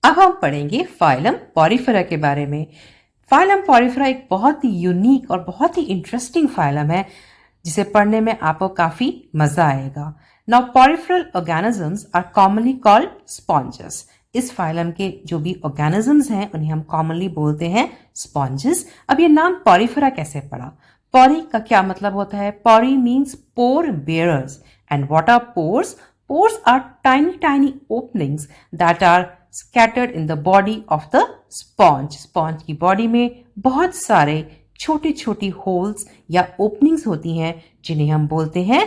अब हम पढ़ेंगे फाइलम पॉरीफेरा के बारे में। फाइलम पॉरीफेरा एक बहुत ही यूनिक और बहुत ही इंटरेस्टिंग फाइलम है जिसे पढ़ने में आपको काफी मजा आएगा। Now poriferal organisms are commonly called sponges. इस फाइलम के जो भी ऑर्गेनिजम्स हैं उन्हें हम कॉमनली बोलते हैं स्पॉन्जेस। अब ये नाम पॉरीफेरा कैसे पड़ा? पॉरी का क्या मतलब होता है? Pori means pore bearers. And what are pores? Pores are tiny openings that are scattered in the body of the sponge. Sponge की बॉडी में बहुत सारे छोटे छोटी होल्स या ओपनिंग्स होती हैं जिन्हें हम बोलते हैं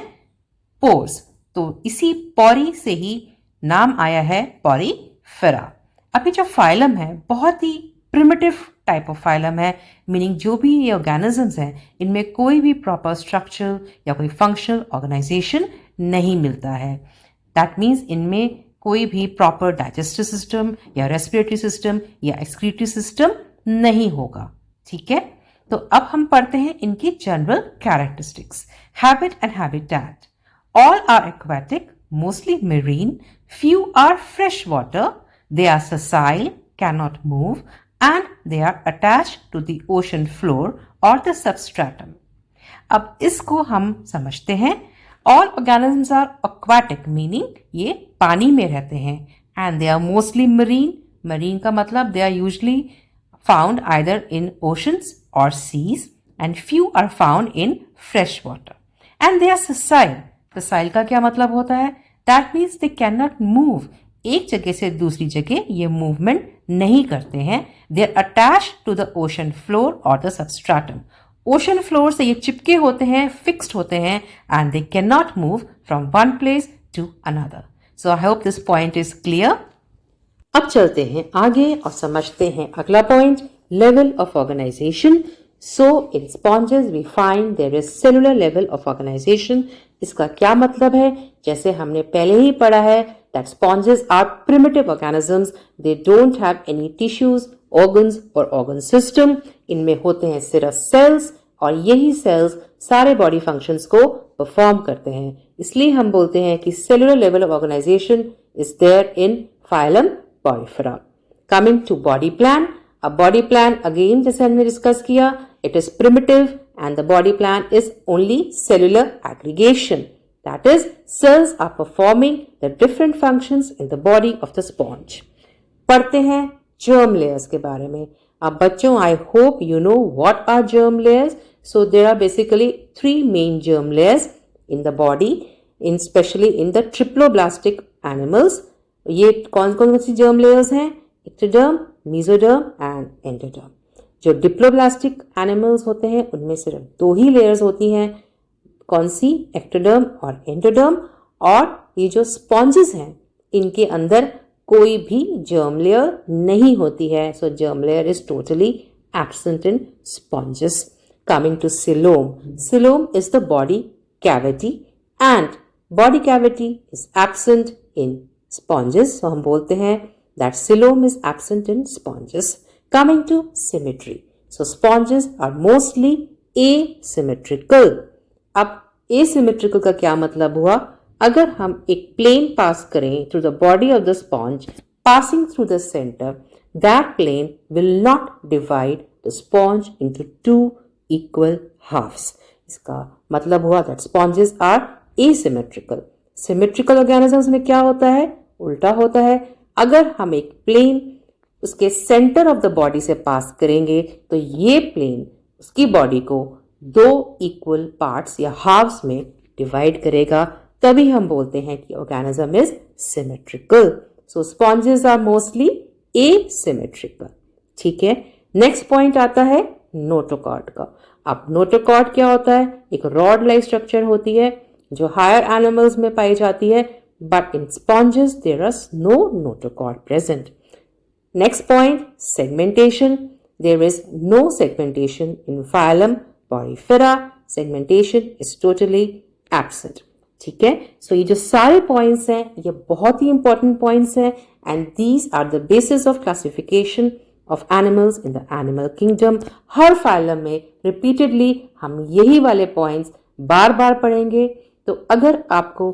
पोर्स। तो इसी पॉरी से ही नाम आया है पॉरीफेरा। अब ये जो फाइलम है बहुत ही प्रिमिटिव टाइप ऑफ फाइलम है, मीनिंग जो भी ये ऑर्गेनिजम्स हैं इनमें कोई भी प्रॉपर स्ट्रक्चर या कोई फंक्शनल ऑर्गेनाइजेशन नहीं मिलता है। दैट मीन्स इनमें कोई भी प्रॉपर डाइजेस्टिव सिस्टम या रेस्पिरेटरी सिस्टम या एक्सक्रीटरी सिस्टम नहीं होगा। ठीक है, तो अब हम पढ़ते हैं इनकी general characteristics. Habit and habitat. All are aquatic, mostly marine, few are freshwater, they are sessile, cannot move, and they are attached to the ocean floor or the substratum. अब इसको हम समझते हैं। All organisms are aquatic, meaning ये पानी में रहते हैं, and they are mostly marine. Marine का मतलब they are usually found either in oceans or seas, and few are found in fresh water. And they are sessile. Sessile का क्या मतलब होता है? That means they cannot move. एक जगह से दूसरी जगह ये मूवमेंट नहीं करते हैं। They are attached to the ocean floor or the substratum. Ocean floor से ये चिपके होते हैं, फिक्स्ड होते हैं, and they can not move from one place to another. So I hope this point is clear. अब चलते हैं आगे और समझते हैं अगला point, level of organisation. So in sponges we find there is cellular level of organisation. इसका क्या मतलब है? जैसे हमने पहले ही पढ़ा है that sponges are primitive organisms. They don't have any tissues, organs or organ system. इनमें होते हैं सिर्फ सेल्स और यही सेल्स सारे बॉडी फंक्शंस को परफॉर्म करते हैं। इसलिए हम बोलते हैं कि cellular level of organisation is there in phylum Porifera. Coming to body plan. अब बॉडी प्लान अगेन जैसे हमने डिस्कस किया, it is primitive and the body plan is only cellular aggregation. That is, cells are performing the different functions in the body of the sponge. पढ़ते हैं germ layers के बारे में। अब बच्चों, I hope you know what are germ layers. So there are basically three main germ layers in the body, especially in the triploblastic animals. ये कौन कौन सी germ layers हैं? ectoderm, mesoderm and endoderm. जो डिप्लोब्लास्टिक एनिमल्स होते हैं उनमें सिर्फ दो ही लेयर्स होती हैं, कौन सी? एक्टोडर्म और एंडोडर्म। और ये जो स्पॉन्जेस हैं इनके अंदर कोई भी जर्म लेयर नहीं होती है। So germ layer is totally absent in sponges. Coming to coelom. Coelom is the body cavity and body cavity is absent in sponges. So हम बोलते हैं that coelom is absent in sponges. Coming to symmetry. So sponges are mostly asymmetrical. अब asymmetrical का क्या मतलब हुआ? अगर हम एक plane पास करें through the body of the sponge, passing through the center, that plane will not divide the sponge into two equal halves. इसका मतलब हुआ that sponges are asymmetrical. Symmetrical organisms में क्या होता है? उल्टा होता है। अगर हम एक plane उसके सेंटर ऑफ द बॉडी से पास करेंगे तो ये प्लेन उसकी बॉडी को दो इक्वल पार्ट्स या हाफ्स में डिवाइड करेगा, तभी हम बोलते हैं कि organism is symmetrical. So sponges are mostly asymmetrical. ठीक है, नेक्स्ट पॉइंट आता है नोटोकॉर्ड का। अब नोटोकॉर्ड क्या होता है? एक रॉड लाइक स्ट्रक्चर होती है जो हायर एनिमल्स में पाई जाती है, but in sponges there is no notochord present. Next point, segmentation. There is no segmentation in phylum Porifera. Segmentation is totally absent. ठीक है, so ये जो सारे points हैं ये बहुत ही important points हैं and these are the basis of classification of animals in the animal kingdom. Her phylum में repeatedly हम यही वाले points बार बार पढ़ेंगे। तो अगर आपको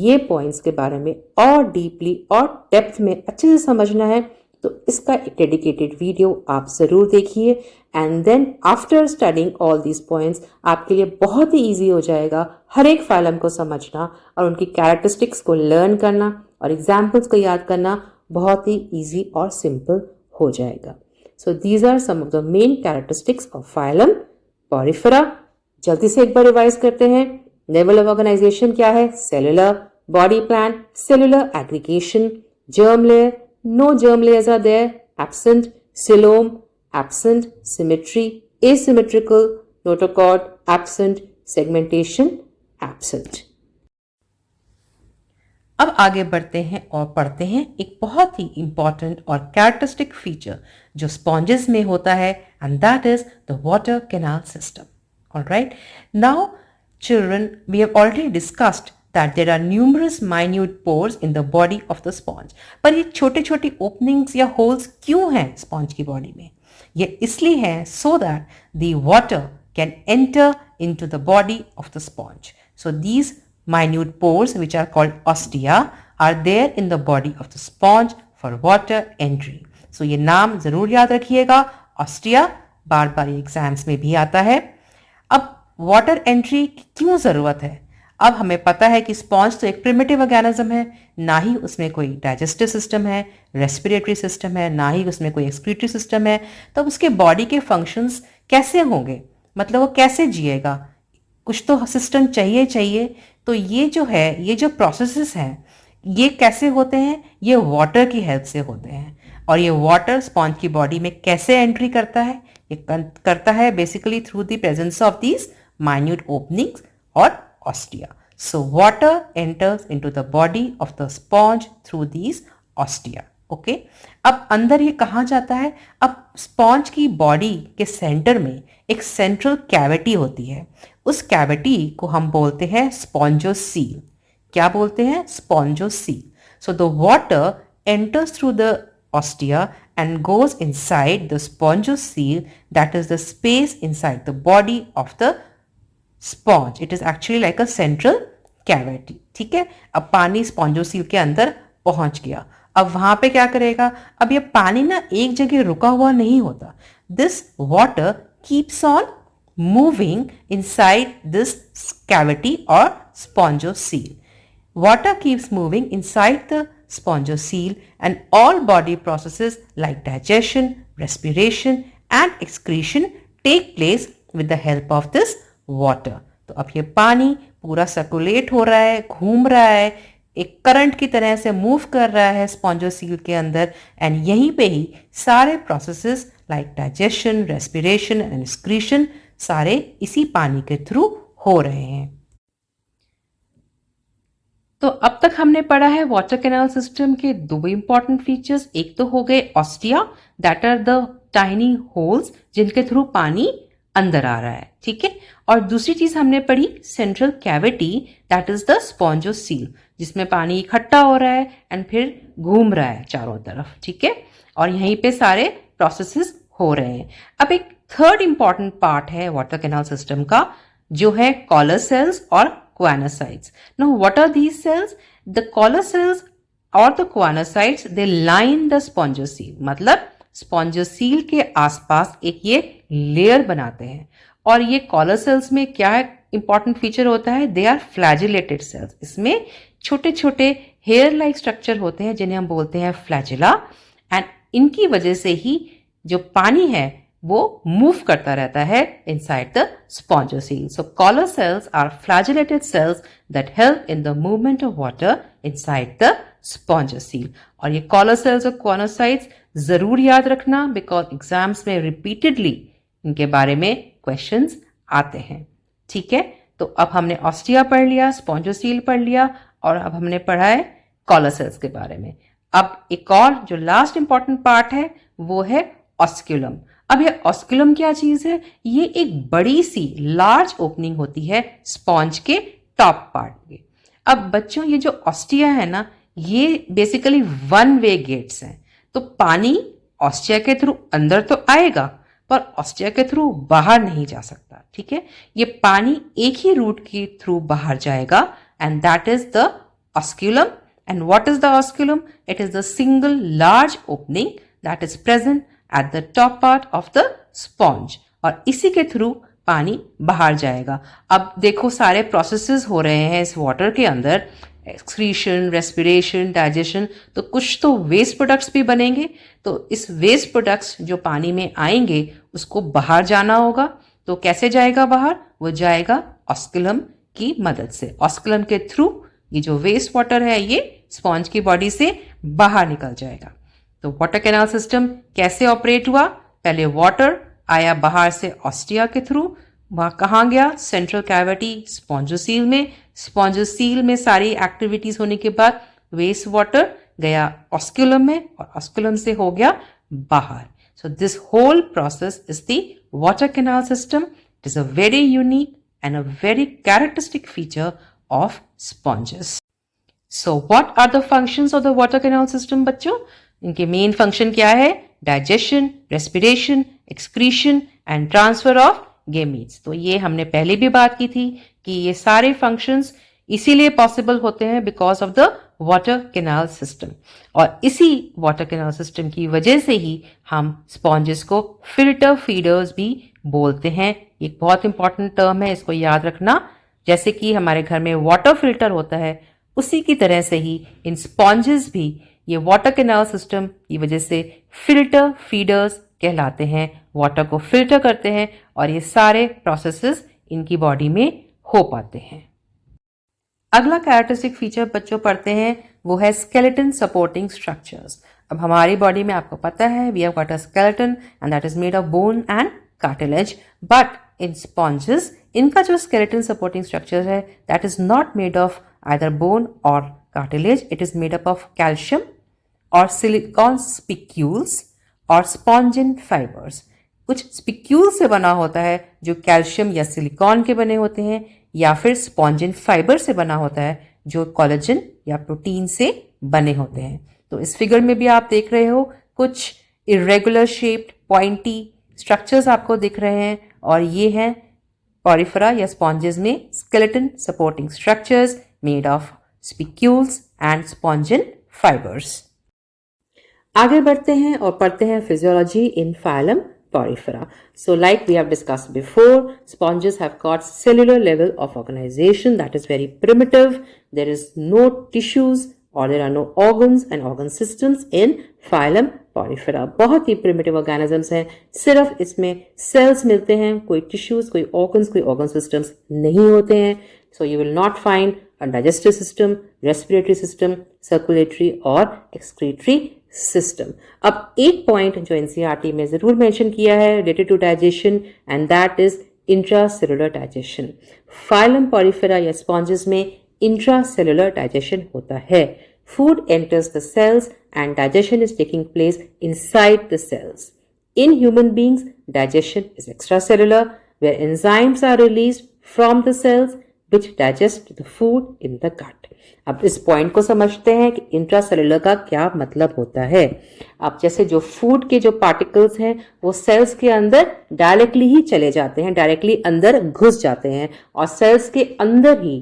ये points के बारे में और deeply और depth में अच्छे से समझना है तो इसका एक डेडिकेटेड वीडियो आप ज़रूर देखिए and then after studying all these points आपके लिए बहुत ही ईजी हो जाएगा हर एक फाइलम को समझना और उनकी कैरेक्टरिस्टिक्स को लर्न करना और एग्जाम्पल्स को याद करना बहुत ही ईजी और सिंपल हो जाएगा। So these are some of the main characteristics of phylum Porifera. जल्दी से एक बार रिवाइज करते हैं। लेवल ऑफ ऑर्गेनाइजेशन क्या है? Cellular, body plan, cellular aggregation, germ layer, no germ layers are there, absent, coelom, absent, symmetry, asymmetrical, notochord, absent, segmentation, absent। अब आगे बढ़ते हैं और पढ़ते हैं एक बहुत ही इंपॉर्टेंट और कैरेक्टरिस्टिक फीचर जो स्पॉन्जेस में होता है and that is the water canal system. Alright, now children, we have already discussed that there are numerous minute pores in the body of the sponge। पर ये छोटे छोटे openings या holes क्यों हैं sponge की body में? ये इसलिए हैं so that the water can enter into the body of the sponge। So these minute pores which are called ostia are there in the body of the sponge for water entry। So ये नाम जरूर याद रखिएगा, ostia, बार बार ये exams में भी आता है। अब वाटर एंट्री की क्यों ज़रूरत है? अब हमें पता है कि स्पॉन्ज तो एक प्रिमिटिव ऑर्गेनिज्म है, ना ही उसमें कोई डाइजेस्टिव सिस्टम है, रेस्पिरेटरी सिस्टम है, ना ही उसमें कोई एक्सक्रीटरी सिस्टम है। तो उसके बॉडी के फंक्शंस कैसे होंगे, मतलब वो कैसे जिएगा? कुछ तो सिस्टम चाहिए। तो ये जो है, ये जो प्रोसेसेस हैं, ये कैसे होते हैं? ये वाटर की हेल्प से होते हैं। और ये वाटर स्पॉन्ज की बॉडी में कैसे एंट्री करता है? ये करता है basically through the presence of these minute openings or ostia। So water enters into the body of the sponge through these ostia। Okay? अब अंदर ये कहाँ जाता है? अब स्पॉन्ज की बॉडी के सेंटर में एक सेंट्रल कैविटी होती है। उस कैविटी को हम बोलते हैं स्पॉन्जोसील। क्या बोलते हैं? Spongocoel. So the water enters through the ostia and goes inside the spongocoel, that is the space inside the body of the sponge। It is actually like a central cavity। ठीक है, अब पानी spongocoel के अंदर पहुंच गया। अब वहां पे क्या करेगा? अब ये पानी ना एक जगह रुका हुआ नहीं होता। This water keeps on moving inside this cavity और spongocoel. Water keeps moving inside the spongocoel and all body processes like digestion, respiration and excretion take place with the help of this water। तो अब ये पानी पूरा circulate हो रहा है, घूम रहा है, एक करंट की तरह से मूव कर रहा है स्पॉन्जोसील के अंदर एंड यहीं पे ही सारे processes like digestion, respiration and excretion सारे इसी पानी के थ्रू हो रहे हैं। तो अब तक हमने पढ़ा है वाटर कैनाल सिस्टम के दो इंपॉर्टेंट फीचर्स। एक तो हो गए ostia, that are the tiny holes जिनके थ्रू पानी अंदर आ रहा है। ठीक है, और दूसरी चीज हमने पढ़ी central cavity, that is the spongocoel, जिसमें पानी इकट्ठा हो रहा है एंड फिर घूम रहा है चारों तरफ। ठीक है, और यहीं पे सारे प्रोसेसेस हो रहे हैं। अब एक थर्ड इंपॉर्टेंट पार्ट है वाटर कैनाल सिस्टम का, जो है कॉलर सेल्स और choanocytes। Now what are these cells? The collar cells or the choanocytes, they line the spongocoel। मतलब स्पॉन्जोसील के आसपास एक ये लेयर बनाते हैं। और ये कॉलर सेल्स में क्या इंपॉर्टेंट फीचर होता है? They are flagellated cells. इसमें छोटे छोटे हेयर लाइक स्ट्रक्चर होते हैं जिन्हें हम बोलते हैं फ्लैजिला एंड इनकी वजह से ही जो पानी है वो मूव करता रहता है inside the spongocoel. So collar cells are flagellated cells that help in the movement of water inside the spongocoel. और ये कॉलर सेल्स और कॉनोसाइट्स जरूर याद रखना, बिकॉज एग्जाम्स में रिपीटेडली इनके बारे में क्वेश्चंस आते हैं। ठीक है, तो अब हमने ऑस्टिया पढ़ लिया, स्पॉन्जोसील पढ़ लिया और अब हमने पढ़ा है कॉलर सेल्स के बारे में। अब एक और जो लास्ट इंपॉर्टेंट पार्ट है वो है ऑस्क्यूलम। अब ये ऑस्क्यूलम क्या चीज है? ये एक बड़ी सी लार्ज ओपनिंग होती है स्पॉन्ज के टॉप पार्ट में। अब बच्चों ये जो ऑस्टिया है ना, ये बेसिकली वन वे गेट्स हैं। तो पानी ऑस्टिया के थ्रू अंदर तो आएगा पर ऑस्टिया के थ्रू बाहर नहीं जा सकता। ठीक है, ये पानी एक ही रूट के थ्रू बाहर जाएगा and that is the osculum. And what is the osculum? It is the single large opening that is present at the top part of the sponge और इसी के थ्रू पानी बाहर जाएगा। अब देखो सारे प्रोसेसेस हो रहे हैं इस वाटर के अंदर, एक्सक्रीशन, रेस्पिरेशन, डाइजेशन, तो कुछ तो वेस्ट प्रोडक्ट्स भी बनेंगे। तो इस वेस्ट प्रोडक्ट्स जो पानी में आएंगे उसको बाहर जाना होगा। तो कैसे जाएगा बाहर? वो जाएगा ऑस्कुलम की मदद से। ऑस्कुलम के थ्रू ये जो वेस्ट वाटर है ये स्पॉन्ज की बॉडी से बाहर निकल जाएगा। तो वाटर कैनाल सिस्टम कैसे ऑपरेट हुआ? पहले वाटर आया बाहर से ऑस्टिया के थ्रू, वहां कहाँ गया? सेंट्रल कैविटी स्पॉन्जोसील में। स्पॉन्जोसील में सारी एक्टिविटीज होने के बाद वेस्ट वाटर गया ऑस्कुलम में और ऑस्कुलम से हो गया बाहर। So this whole process is the water canal system. It is a very unique and a very characteristic feature of sponges. So what are the functions of the water canal system बच्चों? इनके main function क्या है? Digestion, respiration, excretion and transfer of gametes. तो ये हमने पहले भी बात की थी कि ये सारे functions इसीलिए possible होते हैं because of the water canal system. और इसी water canal system की वजह से ही हम sponges को filter feeders भी बोलते हैं। एक बहुत इंपॉर्टेंट टर्म है, इसको याद रखना। जैसे कि हमारे घर में वाटर फिल्टर होता है उसी की तरह से ही इन स्पॉन्जेस भी ये वाटर कैनाल सिस्टम की वजह से फिल्टर फीडर्स कहलाते हैं। वाटर को फिल्टर करते हैं और ये सारे प्रोसेसेस इनकी बॉडी में हो पाते हैं। अगला कैरेक्टरिस्टिक फीचर बच्चों पढ़ते हैं वो है स्केलेटन सपोर्टिंग स्ट्रक्चर्स। अब हमारी बॉडी में आपको पता है we have got a skeleton and that is made of bone and cartilage, but in sponges इनका जो skeleton supporting structure है that is not made of either bone or cartilage, it is made up of calcium or silicon spicules और spongin fibers। कुछ spicules से बना होता है जो कैल्शियम या सिलिकॉन के बने होते हैं, या फिर स्पॉन्जिन फाइबर से बना होता है जो कोलेजन या प्रोटीन से बने होते हैं। तो इस फिगर में भी आप देख रहे हो कुछ इरेगुलर शेप्ड पॉइंटी स्ट्रक्चर्स आपको दिख रहे हैं और ये हैं पॉरिफेरा या स्पॉन्जेस में skeleton supporting structures made of spicules and spongin fibres. आगे बढ़ते हैं और पढ़ते हैं physiology in phylum porifera. So like we have discussed before, sponges have got cellular level of organization that is very primitive. There is no tissues or there are no organs and organ systems in phylum porifera. बहुत ही primitive organisms हैं, सिर्फ इसमें cells मिलते हैं, कोई tissues, कोई organs, कोई organ systems नहीं होते हैं. So you will not find a digestive system, respiratory system, circulatory और excretory system. अब एक point जो NCERT में जरूर mention किया है related to digestion and that is intracellular digestion. Phylum porifera या sponges में intracellular digestion होता है. Food enters the cells and digestion is taking place inside the cells. In human beings, digestion is extracellular where enzymes are released from the cells which digest the food in the gut. अब इस point को समझते हैं कि intracellular का क्या मतलब होता है. अब जैसे जो फूड के जो पार्टिकल्स हैं वो सेल्स के अंदर डायरेक्टली ही चले जाते हैं, डायरेक्टली अंदर घुस जाते हैं और सेल्स के अंदर ही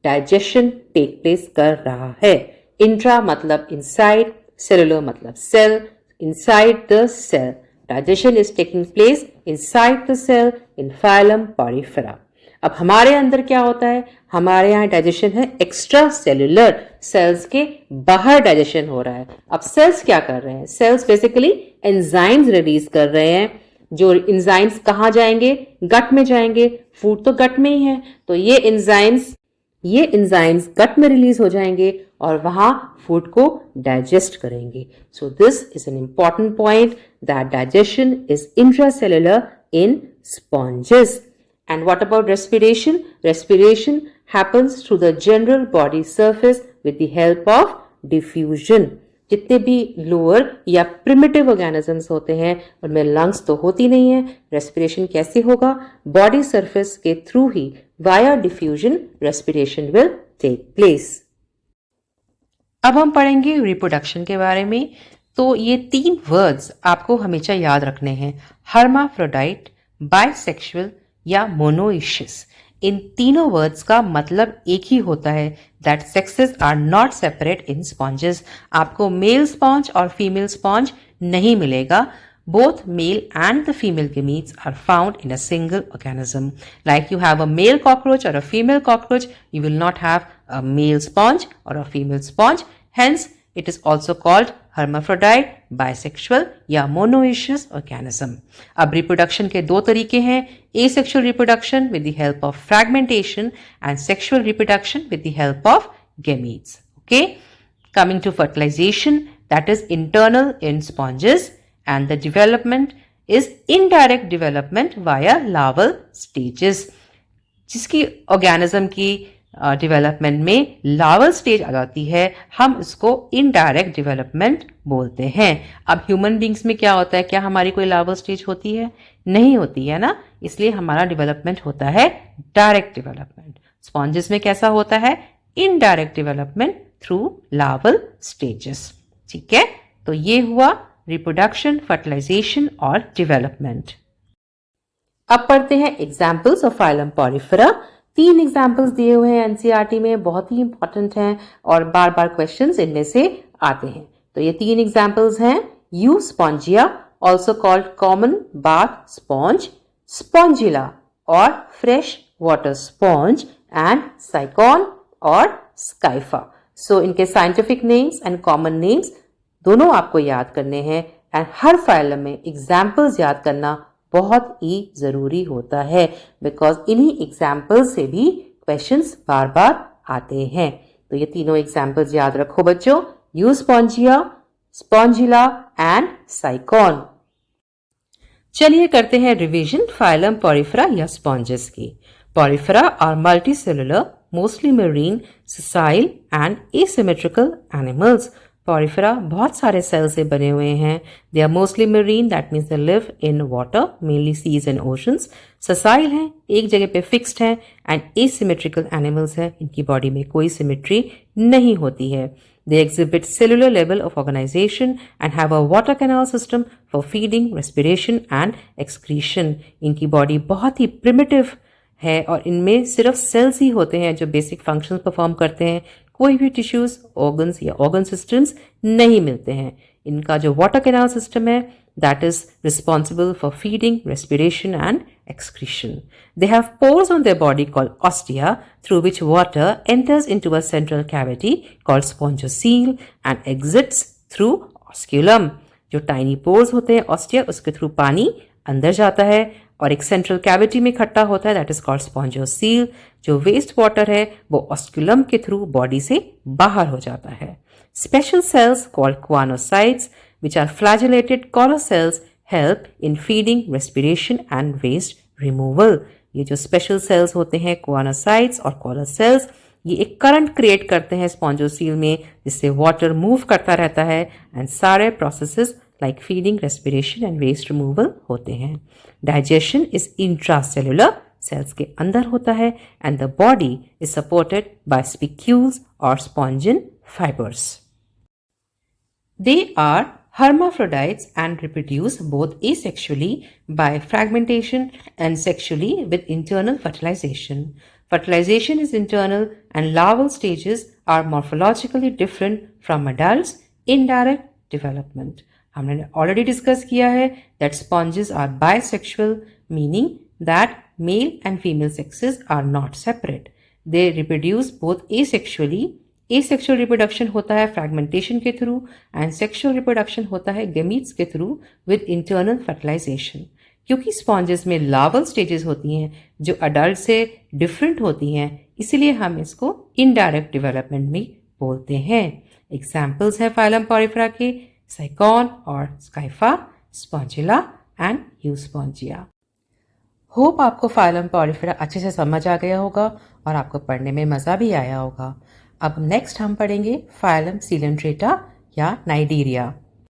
डाइजेशन टेक प्लेस कर रहा है. इंट्रा मतलब इनसाइड, सेलुलर मतलब cell, inside the cell. Digestion is taking place inside the cell in phylum porifera. अब हमारे अंदर क्या होता है, हमारे यहाँ डाइजेशन है एक्स्ट्रा सेलुलर, सेल्स के बाहर डाइजेशन हो रहा है. अब सेल्स क्या कर रहे हैं, सेल्स बेसिकली एंजाइम्स रिलीज कर रहे हैं. जो एंजाइम्स कहाँ जाएंगे, गट में जाएंगे. फूड तो गट में ही है, तो ये एंजाइम्स गट में रिलीज हो जाएंगे और वहां फूड को डाइजेस्ट करेंगे. So this is an important point that digestion is intracellular in sponges. And what about respiration? Respiration happens through the general body surface with the help of diffusion. जितने भी lower या primitive organisms होते हैं उनमें lungs तो होती नहीं है. Respiration कैसे होगा? Body surface के through he via diffusion respiration will take place. अब हम पढ़ेंगे reproduction के बारे में. तो ये 3 words आपको हमेशा याद रखने हैं. Hermaphrodite, bisexual या मोनोइशियस. इन तीनों वर्ड्स का मतलब एक ही होता है, that sexes are not separate in sponges. आपको मेल स्पॉन्ज और फीमेल स्पॉन्ज नहीं मिलेगा। Both male and the female gametes are found in a single organism. Like you have a male cockroach or a female cockroach, you will not have a male sponge or a female sponge. Hence, it is also called hermaphrodite, bisexual या monoecious organism. अब reproduction के दो तरीके हैं, asexual reproduction with the help of fragmentation and sexual reproduction with the help of gametes. Okay? Coming to fertilization, that is internal in sponges. And the development is indirect development via larval stages, जिसकी organism की development में larval stage आ जाती है, हम इसको indirect development बोलते हैं। अब ह्यूमन बींग्स में क्या होता है, क्या हमारी कोई लार्वल स्टेज होती है? नहीं होती है ना, इसलिए हमारा डेवलपमेंट होता है डायरेक्ट डेवलपमेंट। स्पॉन्जेस में कैसा होता है? Indirect development through larval stages. ठीक है, तो ये हुआ रिप्रोडक्शन, फर्टिलाइजेशन और डेवलपमेंट। अब पढ़ते हैं examples of phylum Porifera. 3 examples दिए हुए हैं एनसीईआरटी में, बहुत ही इंपॉर्टेंट हैं और बार बार क्वेश्चंस इनमें से आते हैं। तो ये 3 एग्जाम्पल्स हैं, Euspongia also called common bath sponge, Spongilla और fresh water sponge and Sycon और स्काइफा। सो इनके scientific names and common names दोनों आपको याद करने हैं एंड हर फाइलम में एग्जाम्पल्स याद करना बहुत ही जरूरी होता है, बिकॉज इन्हीं एग्जाम्पल्स से भी क्वेश्चंस बार बार आते हैं। तो ये तीनों एग्जाम्पल्स याद रखो बच्चों, Euspongia, Spongilla and Sycon. चलिए करते हैं रिवीजन फाइलम पॉरीफेरा या स्पॉन्जेस की। Porifera are multicellular, mostly marine, sessile and asymmetrical animals. Porifera बहुत सारे सेल से बने हुए हैं। They are mostly marine, that means they live in water, mainly seas and oceans. Sessile हैं, एक जगह पे फिक्स्ड हैं एंड एसिमेट्रिकल एनिमल्स हैं, इनकी बॉडी में कोई सिमेट्री नहीं होती है। They exhibit cellular level of organisation and have a water canal system for feeding, respiration and excretion. इनकी बॉडी बहुत ही प्रिमिटिव है और इनमें सिर्फ सेल्स ही होते हैं जो बेसिक फंक्शंस परफॉर्म करते हैं। कोई भी टिश्यूज, ऑर्गन्स या ऑर्गन सिस्टम्स नहीं मिलते हैं। इनका जो वाटर कैनाल सिस्टम है that is responsible for feeding, respiration and excretion. They have pores on their body called ostia through which water enters into a central cavity called spongiocele and exits through osculum. जो tiny pores होते हैं ostia, उसके through पानी अंदर जाता है और एक सेंट्रल कैविटी में इकट्ठा होता है, दैट इज कॉल्ड स्पॉन्जियोसील। जो वेस्ट वाटर है वो ऑस्क्यूलम के थ्रू बॉडी से बाहर हो जाता है। Special cells called choanocytes which are flagellated collar cells help in feeding, respiration and waste removal. ये जो स्पेशल सेल्स होते हैं क्वानोसाइट्स और कॉलर सेल्स, ये एक करंट क्रिएट करते हैं स्पॉन्जियोसील में, जिससे वाटर मूव करता रहता है एंड सारे processes like feeding, respiration and waste removal होते हैं। डाइजेशन इज इंट्रासेलुलर, सेल्स के अंदर होता है and the body is supported by spicules और spongin fibres. They are hermaphrodites and reproduce both asexually by fragmentation and sexually with internal fertilization. Fertilization is internal and larval stages are morphologically different from adults. Indirect development. हमने already discuss किया है that sponges are bisexual, meaning that male and female sexes are not separate. They reproduce both asexually. Asexual reproduction होता है fragmentation के through and sexual reproduction होता है gametes के through with internal fertilisation. क्योंकि sponges में लार्वल स्टेजेस होती हैं जो अडल्ट से डिफरेंट होती हैं, इसलिए हम इसको इनडायरेक्ट डेवलपमेंट भी बोलते हैं। एग्जाम्पल्स हैं फाइलम पॉरीफेरा के साइकॉन और स्काइफा, स्पॉन्जिला एंड यूस्पॉन्जिया। होप आपको फाइलम पॉरीफेरा अच्छे से समझ आ गया होगा और आपको पढ़ने में मज़ा भी आया होगा। अब नेक्स्ट हम पढ़ेंगे फाइलम सीलेंट्रेटा या नाइडीरिया।